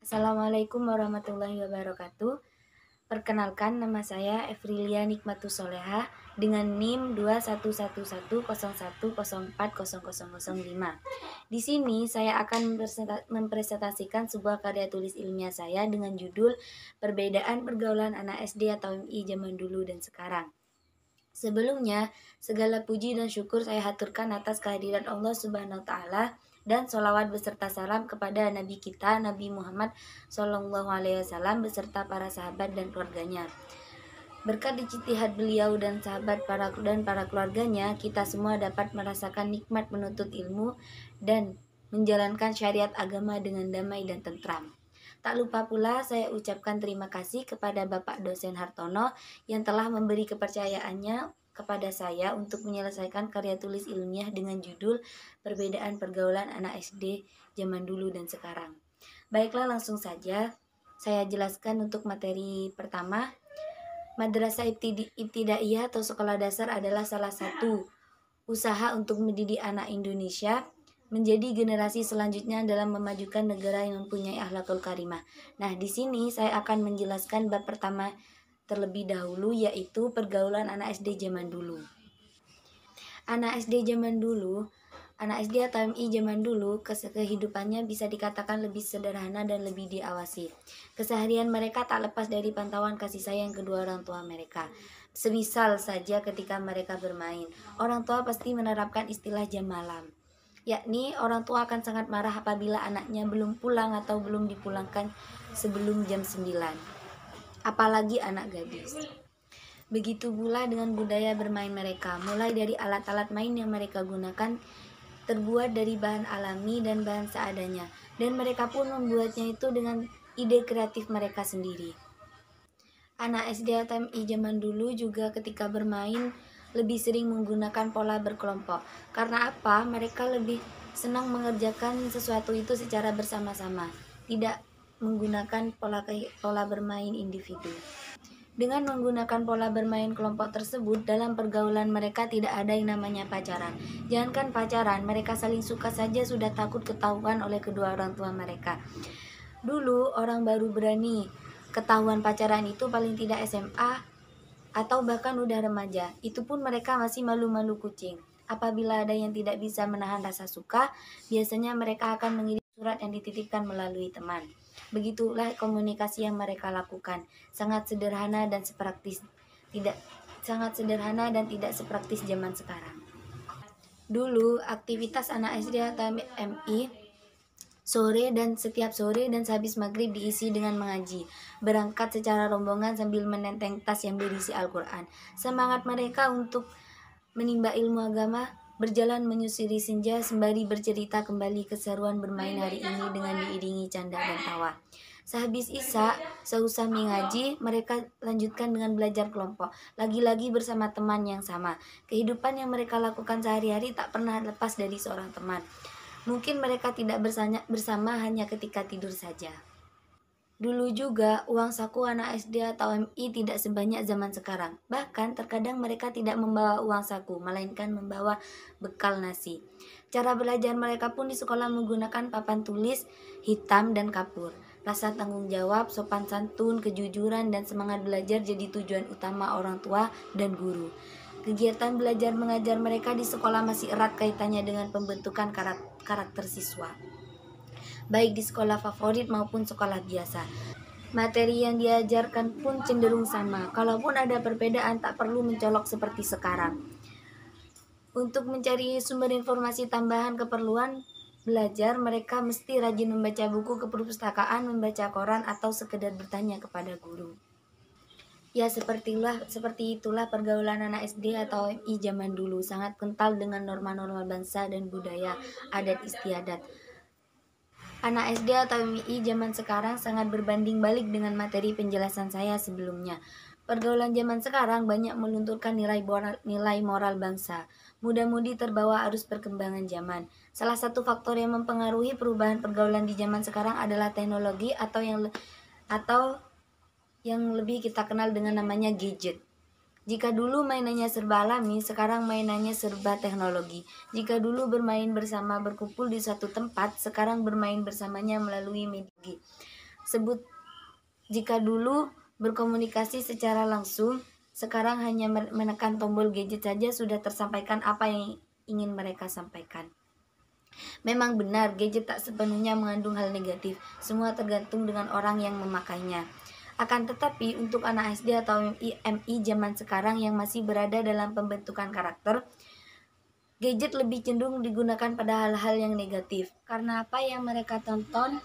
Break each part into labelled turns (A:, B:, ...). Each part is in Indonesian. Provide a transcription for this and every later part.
A: Assalamualaikum warahmatullahi wabarakatuh. Perkenalkan, nama saya Evrilia Nikmatus Solehah dengan NIM 211101040005. Di sini saya akan mempresentasikan sebuah karya tulis ilmiah saya dengan judul Perbedaan Pergaulan Anak SD atau MI Zaman Dulu dan Sekarang. Sebelumnya, segala puji dan syukur saya haturkan atas kehadiran Allah Subhanahu wa Ta'ala dan sholawat beserta salam kepada Nabi kita Nabi Muhammad SAW beserta para sahabat dan keluarganya. Berkat ijtihad beliau dan sahabat para keluarganya, kita semua dapat merasakan nikmat menuntut ilmu dan menjalankan syariat agama dengan damai dan tentram. Tak lupa pula saya ucapkan terima kasih kepada Bapak Dosen Hartono yang telah memberi kepercayaannya kepada saya untuk menyelesaikan karya tulis ilmiah dengan judul Perbedaan Pergaulan Anak SD Zaman Dulu dan Sekarang. Baiklah, langsung saja saya jelaskan untuk materi pertama. Madrasah Ibtidaiyah atau sekolah dasar adalah salah satu usaha untuk mendidik anak Indonesia menjadi generasi selanjutnya dalam memajukan negara yang mempunyai akhlakul karimah. Nah, di sini saya akan menjelaskan bab pertama terlebih dahulu, yaitu pergaulan anak SD zaman dulu. Anak SD zaman dulu, anak SD atau MI zaman dulu, kehidupannya bisa dikatakan lebih sederhana dan lebih diawasi. Keseharian mereka tak lepas dari pantauan kasih sayang kedua orang tua mereka. Semisal saja ketika mereka bermain, orang tua pasti menerapkan istilah jam malam, yakni orang tua akan sangat marah apabila anaknya belum pulang atau belum dipulangkan sebelum jam 9, apalagi anak gadis. Begitu pula dengan budaya bermain mereka, mulai dari alat-alat main yang mereka gunakan terbuat dari bahan alami dan bahan seadanya, dan mereka pun membuatnya itu dengan ide kreatif mereka sendiri. Anak SD atau MI zaman dulu juga ketika bermain lebih sering menggunakan pola berkelompok. Karena apa? Mereka lebih senang mengerjakan sesuatu itu secara bersama-sama, tidak menggunakan pola bermain individu. Dengan menggunakan pola bermain kelompok tersebut, dalam pergaulan mereka tidak ada yang namanya pacaran. Jangankan pacaran, mereka saling suka saja sudah takut ketahuan oleh kedua orang tua mereka. Dulu orang baru berani ketahuan pacaran itu paling tidak SMA atau bahkan udah remaja. Itu pun mereka masih malu-malu kucing. Apabila ada yang tidak bisa menahan rasa suka, biasanya mereka akan mengirim surat yang dititipkan melalui teman. Begitulah komunikasi yang mereka lakukan. Sangat sederhana dan tidak sepraktis zaman sekarang. Dulu aktivitas anak SD atau MI setiap sore dan sehabis maghrib diisi dengan mengaji, berangkat secara rombongan sambil menenteng tas yang berisi Al-Quran. Semangat mereka untuk menimba ilmu agama berjalan menyusuri senja sembari bercerita kembali keseruan bermain hari ini dengan diiringi canda dan tawa. Sehabis Isya, seusah mengaji, mereka lanjutkan dengan belajar kelompok, lagi-lagi bersama teman yang sama. Kehidupan yang mereka lakukan sehari-hari tak pernah lepas dari seorang teman. Mungkin mereka tidak bersama hanya ketika tidur saja. Dulu juga uang saku anak SD atau MI tidak sebanyak zaman sekarang. Bahkan terkadang mereka tidak membawa uang saku, melainkan membawa bekal nasi. Cara belajar mereka pun di sekolah menggunakan papan tulis hitam dan kapur. Rasa tanggung jawab, sopan santun, kejujuran, dan semangat belajar jadi tujuan utama orang tua dan guru. Kegiatan belajar mengajar mereka di sekolah masih erat kaitannya dengan pembentukan karakter siswa, baik di sekolah favorit maupun sekolah biasa. Materi yang diajarkan pun cenderung sama, kalaupun ada perbedaan tak perlu mencolok seperti sekarang. Untuk mencari sumber informasi tambahan keperluan belajar, mereka mesti rajin membaca buku ke perpustakaan, membaca koran, atau sekedar bertanya kepada guru. Ya, seperti itulah pergaulan anak SD atau MI zaman dulu, sangat kental dengan norma-norma bangsa dan budaya, adat istiadat. Anak SD atau MI zaman sekarang sangat berbanding balik dengan materi penjelasan saya sebelumnya. Pergaulan zaman sekarang banyak melunturkan nilai moral bangsa. Mudah-mudi terbawa arus perkembangan zaman. Salah satu faktor yang mempengaruhi perubahan pergaulan di zaman sekarang adalah teknologi atau yang lebih kita kenal dengan namanya gadget. Jika dulu mainannya serba alami, sekarang mainannya serba teknologi. Jika dulu bermain bersama berkumpul di suatu tempat, sekarang bermain bersamanya melalui media. sebut jika dulu berkomunikasi secara langsung, sekarang hanya menekan tombol gadget saja sudah tersampaikan apa yang ingin mereka sampaikan. Memang benar, gadget tak sepenuhnya mengandung hal negatif. Semua tergantung dengan orang yang memakainya. Akan tetapi, untuk anak SD atau MI zaman sekarang yang masih berada dalam pembentukan karakter, gadget lebih cenderung digunakan pada hal-hal yang negatif. Karena apa yang mereka tonton,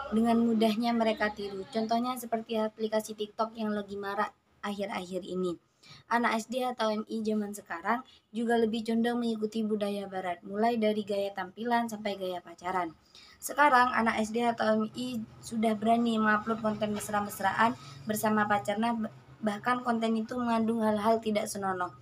A: dengan mudahnya mereka tiru. Contohnya seperti aplikasi TikTok yang lagi marak akhir-akhir ini. Anak SD atau MI zaman sekarang juga lebih condong mengikuti budaya barat, mulai dari gaya tampilan sampai gaya pacaran. Sekarang anak SD atau MI sudah berani mengupload konten mesra-mesraan bersama pacarnya, bahkan konten itu mengandung hal-hal tidak senonoh.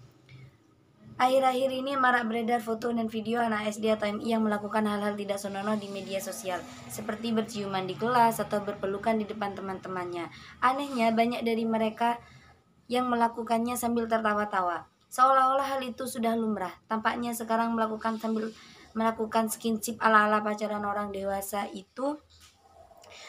A: Akhir-akhir ini marak beredar foto dan video anak SD atau MI yang melakukan hal-hal tidak senonoh di media sosial, seperti berciuman di kelas atau berpelukan di depan teman-temannya. Anehnya, banyak dari mereka yang melakukannya sambil tertawa-tawa, seolah-olah hal itu sudah lumrah. Tampaknya sekarang melakukan skinship ala-ala pacaran orang dewasa itu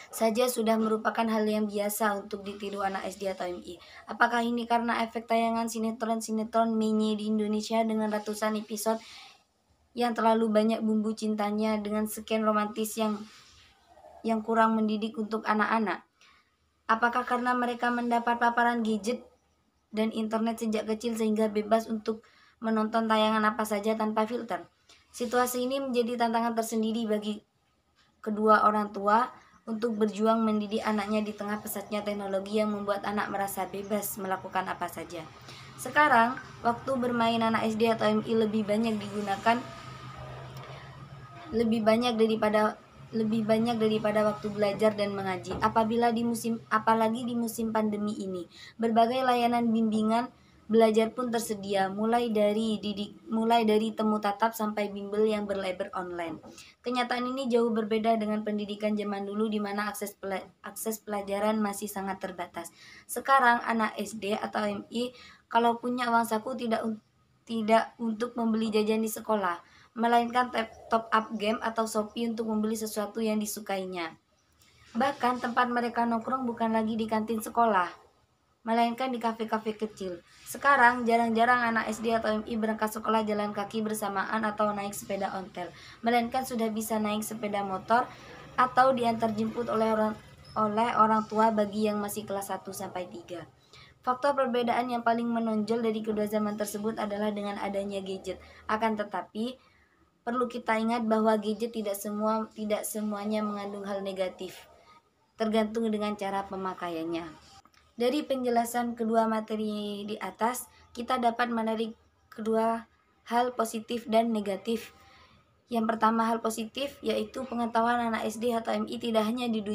A: saja sudah merupakan hal yang biasa untuk ditiru anak SD atau MI. Apakah ini karena efek tayangan sinetron-sinetron mini di Indonesia dengan ratusan episode yang terlalu banyak bumbu cintanya dengan sekian romantis yang kurang mendidik untuk anak-anak? Apakah karena mereka mendapat paparan gadget dan internet sejak kecil sehingga bebas untuk menonton tayangan apa saja tanpa filter? Situasi ini menjadi tantangan tersendiri bagi kedua orang tua untuk berjuang mendidik anaknya di tengah pesatnya teknologi yang membuat anak merasa bebas melakukan apa saja. Sekarang, waktu bermain anak SD atau MI lebih banyak daripada waktu belajar dan mengaji. Apalagi di musim pandemi ini, berbagai layanan bimbingan belajar pun tersedia, mulai dari temu tatap sampai bimbel yang berlabel online. Kenyataan ini jauh berbeda dengan pendidikan zaman dulu di mana akses pelajaran masih sangat terbatas. Sekarang anak SD atau MI kalau punya uang saku tidak untuk membeli jajan di sekolah, melainkan top up game atau Shopee untuk membeli sesuatu yang disukainya. Bahkan tempat mereka nongkrong bukan lagi di kantin sekolah, melainkan di kafe-kafe kecil. Sekarang jarang-jarang anak SD atau MI berangkat sekolah jalan kaki bersamaan atau naik sepeda ontel, melainkan sudah bisa naik sepeda motor atau diantar jemput oleh orang tua bagi yang masih kelas 1 sampai 3. Faktor perbedaan yang paling menonjol dari kedua zaman tersebut adalah dengan adanya gadget. Akan tetapi, perlu kita ingat bahwa gadget tidak semuanya mengandung hal negatif, tergantung dengan cara pemakaiannya. Dari penjelasan kedua materi di atas, kita dapat menarik kedua hal positif dan negatif. Yang pertama, hal positif yaitu pengetahuan anak SD atau MI tidak hanya di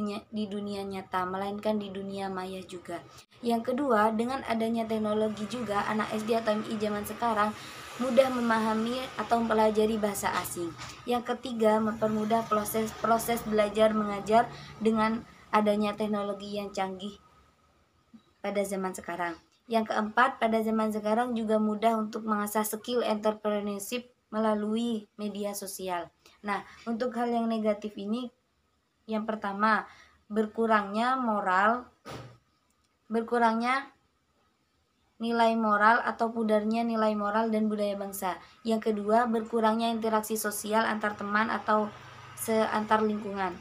A: dunia nyata, melainkan di dunia maya juga. Yang kedua, dengan adanya teknologi juga, anak SD atau MI zaman sekarang mudah memahami atau mempelajari bahasa asing. Yang ketiga, mempermudah proses belajar mengajar dengan adanya teknologi yang canggih pada zaman sekarang. Yang keempat, pada zaman sekarang juga mudah untuk mengasah skill entrepreneurship melalui media sosial. Nah, untuk hal yang negatif ini, yang pertama, berkurangnya nilai moral atau pudarnya nilai moral dan budaya bangsa. Yang kedua, berkurangnya interaksi sosial antar teman atau seantar lingkungan.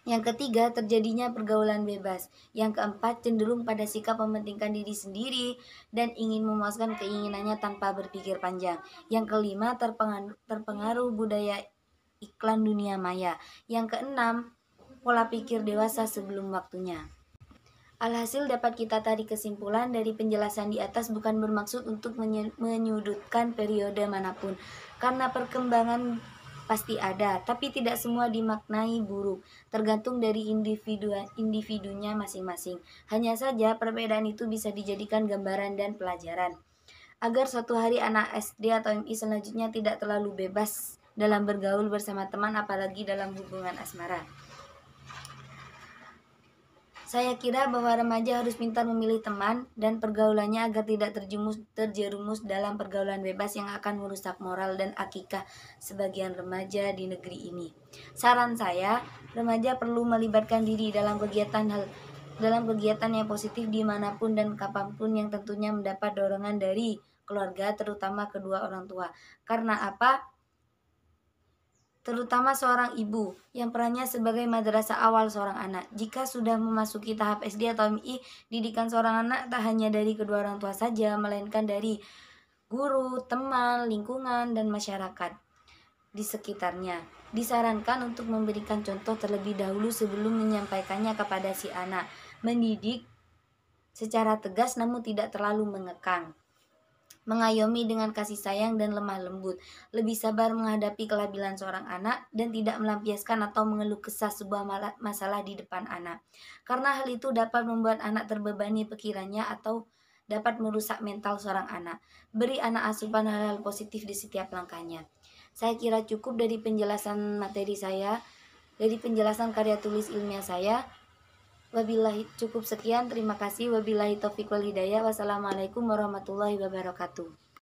A: Yang ketiga, terjadinya pergaulan bebas. Yang keempat, cenderung pada sikap mementingkan diri sendiri dan ingin memuaskan keinginannya tanpa berpikir panjang. Yang kelima, terpengaruh budaya iklan dunia maya. Yang keenam, pola pikir dewasa sebelum waktunya. Alhasil dapat kita tarik kesimpulan dari penjelasan di atas bukan bermaksud untuk menyudutkan periode manapun, karena perkembangan pasti ada, tapi tidak semua dimaknai buruk, tergantung dari individunya masing-masing. Hanya saja perbedaan itu bisa dijadikan gambaran dan pelajaran, agar suatu hari anak SD atau MI selanjutnya tidak terlalu bebas dalam bergaul bersama teman, apalagi dalam hubungan asmara. Saya kira bahwa remaja harus pintar memilih teman dan pergaulannya agar tidak terjerumus dalam pergaulan bebas yang akan merusak moral dan akikah sebagian remaja di negeri ini. Saran saya, remaja perlu melibatkan diri dalam kegiatan yang positif dimanapun dan kapanpun yang tentunya mendapat dorongan dari keluarga, terutama kedua orang tua. Karena apa? Terutama seorang ibu yang perannya sebagai madrasah awal seorang anak. Jika sudah memasuki tahap SD atau MI, didikan seorang anak tak hanya dari kedua orang tua saja, melainkan dari guru, teman, lingkungan, dan masyarakat di sekitarnya. Disarankan untuk memberikan contoh terlebih dahulu sebelum menyampaikannya kepada si anak. Mendidik secara tegas namun tidak terlalu mengekang. Mengayomi dengan kasih sayang dan lemah lembut, lebih sabar menghadapi kelabilan seorang anak, dan tidak melampiaskan atau mengeluh kesah sebuah masalah di depan anak. Karena hal itu dapat membuat anak terbebani pikirannya atau dapat merusak mental seorang anak. Beri anak asupan hal-hal positif di setiap langkahnya. Saya kira cukup dari penjelasan materi saya, dari penjelasan karya tulis ilmiah saya. Wabillahi cukup sekian, terima kasih. Wabillahi taufiq wal hidayah. Wassalamualaikum warahmatullahi wabarakatuh.